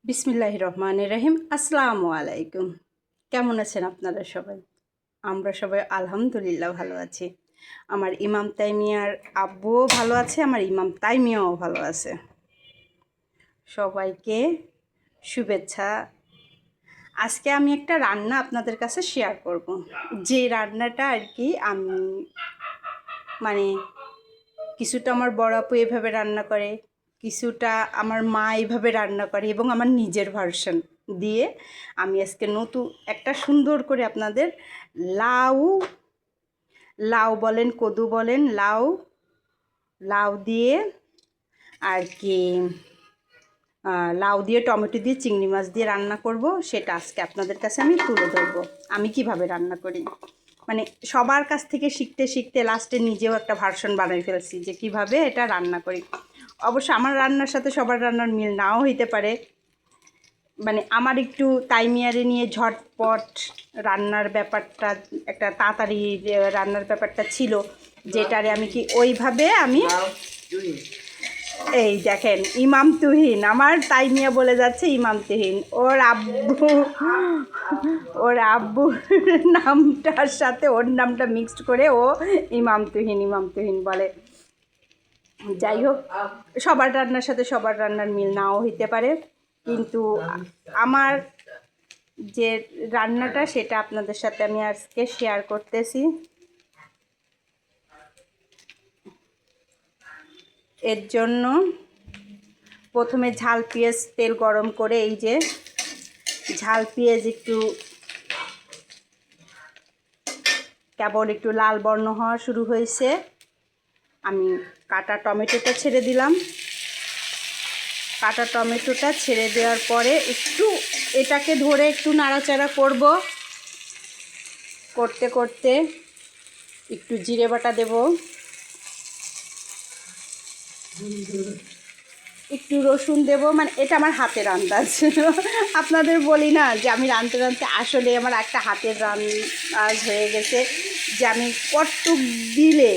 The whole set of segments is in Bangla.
বিসমিল্লাহির রহমানির রহিম। আসসালামু আলাইকুম। কেমন আছেন আপনারা সবাই? আমরা সবাই আলহামদুলিল্লাহ ভালো আছি। আমার ইমাম তাইমিয়ার আব্বুও ভালো আছে, আমার ইমাম তাইমিয়াও ভালো আছে। সবাইকে শুভেচ্ছা। আজকে আমি একটা রান্না আপনাদের কাছে শেয়ার করব, যে রান্নাটা আর কি আমি মানে কিছুটা আমার বড় আপু এভাবে রান্না করে, কিছুটা আমার মা এইভাবে রান্না করে, এবং আমার নিজের ভার্সন দিয়ে আমি আজকে নতুন একটা সুন্দর করে আপনাদের লাউ লাউ বলেন, কদু বলেন, লাউ লাউ দিয়ে আর কি লাউ দিয়ে টমেটো দিয়ে চিংড়ি মাছ দিয়ে রান্না করব। সেটা আজকে আপনাদের কাছে আমি তুলে ধরবো আমি কিভাবে রান্না করি। মানে সবার কাছ থেকে শিখতে শিখতে লাস্টে নিজেও একটা ভার্সন বানিয়ে ফেলছি যে কিভাবে এটা রান্না করি। অবশ্য আমার রান্নার সাথে সবার রান্নার মিল নাও হইতে পারে। মানে আমার একটু তাইমিয়ারে নিয়ে ঝটপট রান্নার ব্যাপারটা, একটা তাড়াতাড়ি রান্নার ব্যাপারটা ছিল, যেটারে আমি কি ওইভাবে আমি এই দেখেন ইমাম তুহিন, আমার তাইমিয়া বলে যাচ্ছে ইমাম তুহিন। ওর আব্বু নামটার সাথে ওর নামটা মিক্সড করে ও ইমাম তুহিন বলে। যাই হোক, সবার রান্নার সাথে সবার রান্নার মিল নাও হইতে পারে, কিন্তু আমার যে রান্নাটা সেটা আপনাদের সাথে আমি আজকে শেয়ার করতেছি। এর জন্য প্রথমে ঝাল পেঁয়াজ তেল গরম করে, এই যে ঝাল পেঁয়াজ একটু কেবল একটু লাল বর্ণ হওয়া শুরু হয়েছে, আমি কাটা টমেটোটা ছেড়ে দিলাম। কাটা টমেটোটা ছেড়ে দেওয়ার পরে একটু এটাকে ধরে একটু নাড়াচাড়া করব। করতে করতে একটু জিরে বাটা দেব, একটু রসুন দেব। মানে এটা আমার হাতের আন্দাজ। আপনাদের বলি না যে আমি রাঁধতে রাঁধতে আসলে আমার একটা হাতের আন্দাজ হয়ে গেছে, যে আমি কতটুক দিলে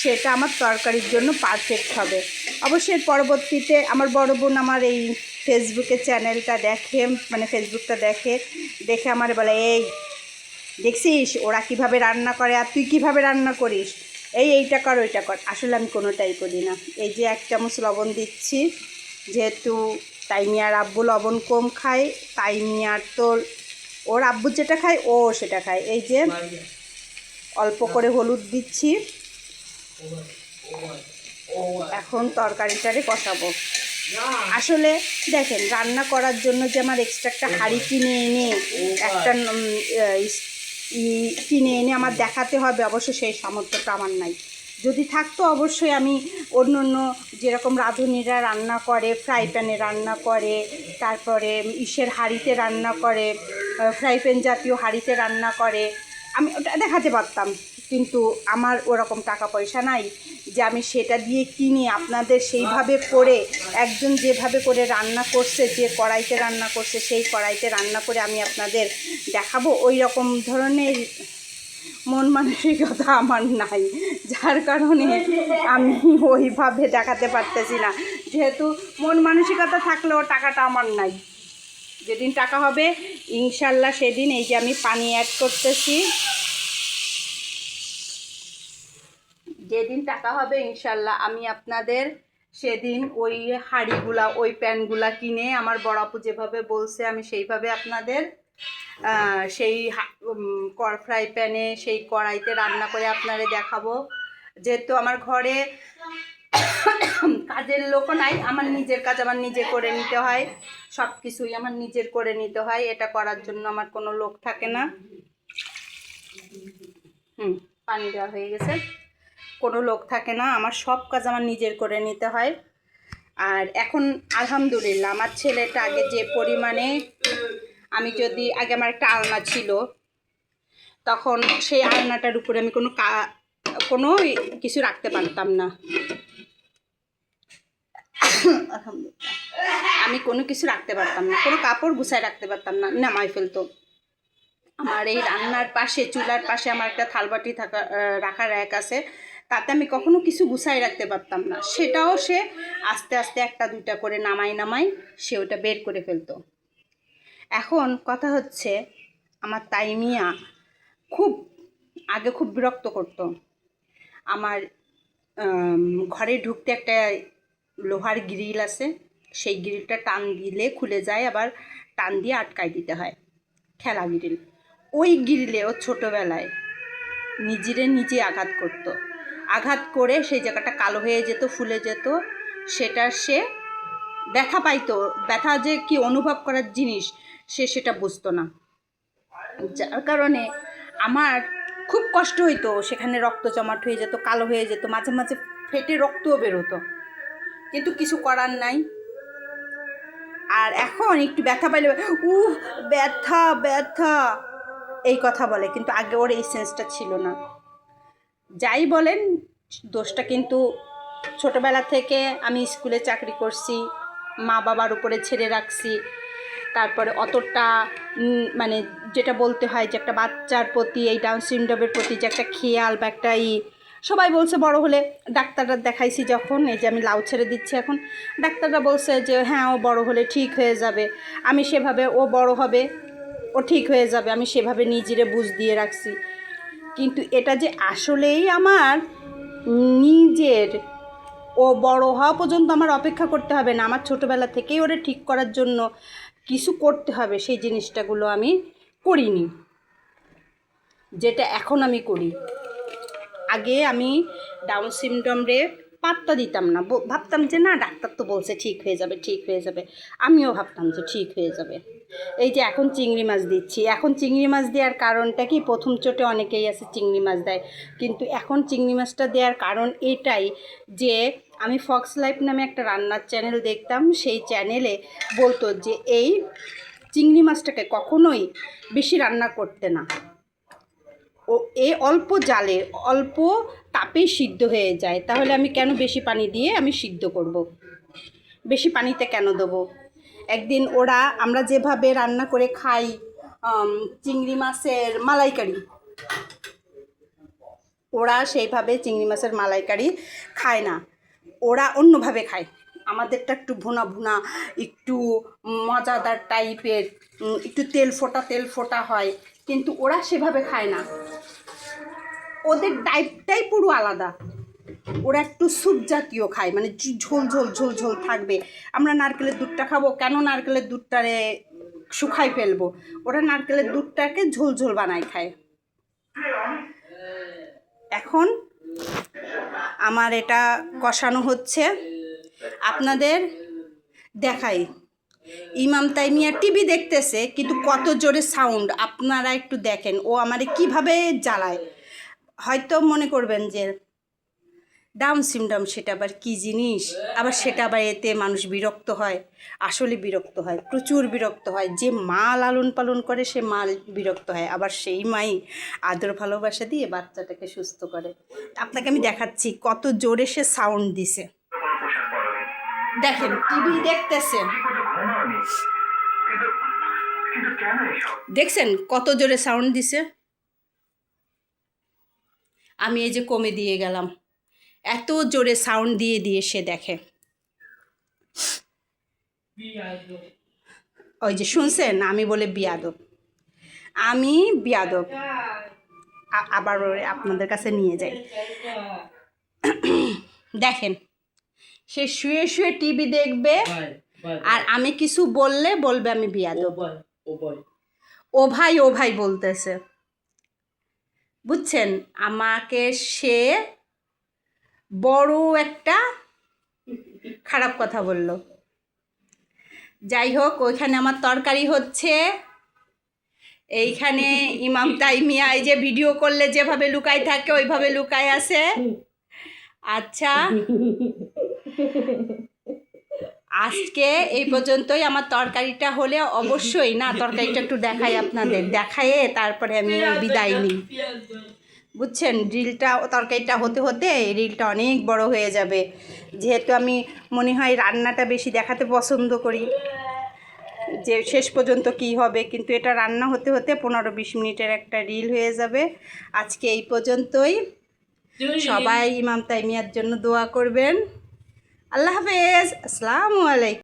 সেটা আমার তরকারির জন্য পারফেক্ট হবে। অবশ্যই পরবর্তীতে আমার বড় বোন আমার এই ফেসবুকে চ্যানেলটা দেখে, মানে ফেসবুকটা দেখে আমার বলে, এই দেখছিস ওরা কিভাবে রান্না করে আর তুই কিভাবে রান্না করিস, এইটা কর ওইটা কর। আসলে আমি কোনোটাই করি না। এই যে 1 চামচ লবণ দিচ্ছি, যেহেতু তাইমিয়ার আব্বু লবণ কম খায়, তাইমিয়ার তো ওর আব্বু যেটা খায় ও সেটা খায়। এই যে অল্প করে হলুদ দিচ্ছি। এখন তরকারিটারে কষাবো। আসলে দেখেন, রান্না করার জন্য যে আমার এক্সট্রা একটা হাঁড়ি কিনে এনে একটা কিনে এনে আমার দেখাতে হবে, অবশ্য সেই সামর্থ্যটা আমার নাই। যদি থাকতো অবশ্যই আমি অন্য অন্য যেরকম রাঁধুনিরা রান্না করে, ফ্রাই প্যানে রান্না করে, তারপরে ইসের হাঁড়িতে রান্না করে, ফ্রাই প্যান জাতীয় হাঁড়িতে রান্না করে, আমি ওটা দেখাতে পারতাম। কিন্তু আমার ওরকম টাকা পয়সা নাই যে আমি সেটা দিয়ে কিনে আপনাদের সেইভাবে করে, একজন যেভাবে করে রান্না করছে, যে কড়াইতে রান্না করছে সেই কড়াইতে রান্না করে আমি আপনাদের দেখাবো, ওই রকম ধরনের মন মানসিকতা আমার নাই, যার কারণে আমি ওইভাবে দেখাতে পারতেছি না। যেহেতু মন মানসিকতা থাকলেও টাকাটা আমার নাই। যেদিন টাকা হবে ইনশাল্লাহ সেদিন, এই যে আমি পানি অ্যাড করতেছি, যেদিন টাকা হবে ইনশাল্লাহ আমি আপনাদের সেদিন ওই হাঁড়িগুলা, ওই প্যানগুলা কিনে আমার বড় আপু যেভাবে বলছে আমি সেইভাবে আপনাদের সেই ফ্রাই প্যানে, সেই কড়াইতে রান্না করে আপনাদের দেখাবো। যেহেতু আমার ঘরে কাজের লোকও নাই, আমার নিজের কাজ আমার নিজে করে নিতে হয়, সব কিছুই আমার নিজের করে নিতে হয়। এটা করার জন্য আমার কোনো লোক থাকে না। পানি দেওয়া হয়ে গেছে। কোনো লোক থাকে না, আমার সব কাজ আমার নিজের করে নিতে হয়। আর এখন আলহামদুলিল্লাহ আমার ছেলেটা আগে যে পরিমাণে, আমি যদি আগে আমার একটা আলনা ছিল, তখন সেই আলনাটার উপরে আমি কোনো কিছু রাখতে পারতাম না। আলহামদুলিল্লাহ আমি কোনো কিছু রাখতে পারতাম না, কোনো কাপড় গুছায় রাখতে পারতাম না, নামাই ফেলতো। আমার এই রান্নার পাশে, চুলার পাশে আমার একটা থালবাটি রাখার র্যাক আছে, তাতে আমি কখনো কিছু গুছাই রাখতে পারতাম না, সেটাও সে আস্তে আস্তে একটা দুইটা করে নামাই সে ওটা বের করে ফেলতো। এখন কথা হচ্ছে, আমার তাইমিয়া আগে খুব বিরক্ত করতো। আমার ঘরে ঢুকতে একটা লোহার গ্রিল আছে, সেই গ্রিলটা টান দিলে খুলে যায়, আবার টান দিয়ে আটকাই দিতে হয়, খেলা গ্রিল। ওই গ্রিলে ও ছোটোবেলায় নিজে আঘাত করে সেই জায়গাটা কালো হয়ে যেত, ফুলে যেত, সেটা সে ব্যথা পাইতো। ব্যথা যে কি অনুভব করার জিনিস সেটা বুঝতো না, যার কারণে আমার খুব কষ্ট হইতো। সেখানে রক্ত জমাট হয়ে যেত, কালো হয়ে যেত, মাঝে মাঝে ফেটে রক্তও বেরোতো, কিন্তু কিছু করার নাই। আর এখন একটু ব্যথা পাইলে ব্যথা ব্যথা এই কথা বলে, কিন্তু আগে ওর এই সেন্সটা ছিল না। যাই বলেন, দোষটা কিন্তু ছোটোবেলা থেকে আমি স্কুলে চাকরি করছি, মা বাবার উপরে ছেড়ে রাখছি, তারপরে অতটা মানে যেটা বলতে হয় যে একটা বাচ্চার প্রতি, এই ডাউন সিনড্রোমের প্রতি যে একটা খেয়াল বা একটা সবাই বলছে বড় হলে, ডাক্তাররা দেখাইছি যখন, এই যে আমি লাউ ছেড়ে দিচ্ছি এখন, ডাক্তাররা বলছে যে হ্যাঁ ও বড় হলে ঠিক হয়ে যাবে। আমি সেভাবে, ও বড় হবে ও ঠিক হয়ে যাবে, আমি সেভাবে নিজেরে বুঝ দিয়ে রাখছি। কিন্তু এটা যে আসলেই আমার নিজের, ও বড় হওয়া পর্যন্ত আমার অপেক্ষা করতে হবে না, আমার ছোটোবেলা থেকেই ওরে ঠিক করার জন্য কিছু করতে হবে, সেই জিনিসটাগুলো আমি করিনি, যেটা এখন আমি করি। আগে আমি ডাউন সিনড্রোমরে পাত্তা দিতাম না, ভাবতাম যে না ডাক্তার তো বলছে ঠিক হয়ে যাবে, আমিও ভাবতাম যে ঠিক হয়ে যাবে। এই যে এখন চিংড়ি মাছ দিচ্ছি, এখন চিংড়ি মাছ দেওয়ার কারণটা কি, প্রথম চোটে অনেকেই আছে চিংড়ি মাছ দেয়, কিন্তু এখন চিংড়ি মাছটা দেওয়ার কারণ এটাই যে আমি ফক্স লাইফ নামে একটা রান্নার চ্যানেল দেখতাম, সেই চ্যানেলে বলতো যে এই চিংড়ি মাছটাকে কখনোই বেশি রান্না করতে না, ও অল্প জালে অল্প তাপেই সিদ্ধ হয়ে যায়। তাহলে আমি কেন বেশি পানি দিয়ে আমি সিদ্ধ করব, বেশি পানিতে কেন দেবো? একদিন আমরা যেভাবে রান্না করে খাই চিংড়ি মাছের মালাইকারি, ওরা সেইভাবে চিংড়ি মাছের মালাইকারি খায় না, ওরা অন্যভাবে খায়। আমাদেরটা একটু ভুনা ভুনা, একটু মজাদার টাইপের, একটু তেল ফোটা হয়, কিন্তু ওরা সেভাবে খায় না, ওদের টাইপটাই পুরো আলাদা। ওরা একটু স্যুপ জাতীয় খায়, মানে ঝোল থাকবে। আমরা নারকেলের দুধটা খাবো, কেন নারকেলের দুধটারে শুকাই ফেলবো, ওরা নারকেলের দুধটাকে ঝোল বানায় খায়। এখন আমার এটা কষানো হচ্ছে, আপনাদের দেখাই। ইমাম তাইমিয়া টিভি দেখতেছে, কিন্তু কত জোরে সাউন্ড আপনারা একটু দেখেন, ও আমারে কিভাবে জ্বালায়। হয়তো মনে করবেন যে ডাউন সিনড্রোম সেটা আবার কী জিনিস, আবার সেটা আবার এতে মানুষ বিরক্ত হয়। আসলে বিরক্ত হয়, প্রচুর বিরক্ত হয়। যে মা লালন পালন করে সে মা বিরক্ত হয়, আবার সেই মাই আদর ভালোবাসা দিয়ে বাচ্চাটাকে সুস্থ করে। আপনাকে আমি দেখাচ্ছি কত জোরে সে সাউন্ড দিছে, দেখেন টিভি দেখতেছেন, দেখছেন কত জোরে সাউন্ড দিছে। আমি এই যে কমে দিয়ে গেলাম, এত জোরে সাউন্ড দিয়ে সে দেখে। ওই যে শুনছেন, আমি বলে বিয়াদব, আমি বিয়াদব। আবার আপনাদের কাছে নিয়ে যাই, দেখেন সে শুয়ে টিভি দেখবে, আর আমি কিছু বলবে আমি বিয়াদব। ও ভাই বলতেছে, বুঝছেন? আমাকে সে বড় একটা খারাপ কথা বলল। যাই হোক, ওইখানে আমার তরকারি হচ্ছে, এইখানে ইমাম তাইমিয়া এই যে ভিডিও করলে যেভাবে লুকাই থাকে ওইভাবে লুকায় আছে। আচ্ছা, আজকে এই পর্যন্তই। আমার তরকারিটা হলে অবশ্যই, না তরকারিটা একটু দেখাই আপনাদের, দেখায়ে তারপরে আমি বিদায় নিই, বুঝছেন? তরকারিটা হতে রিলটা অনেক বড় হয়ে যাবে, যেহেতু আমি মনে হয় রান্নাটা বেশি দেখাতে পছন্দ করি, যে শেষ পর্যন্ত কি হবে, কিন্তু এটা রান্না হতে 15-20 মিনিটের একটা রিল হয়ে যাবে। আজকে এই পর্যন্তই, সবাই ইমাম তাইমিয়ার জন্য দোয়া করবেন। আল্লাহ হাফেজ, আসসালামু আলাইকুম।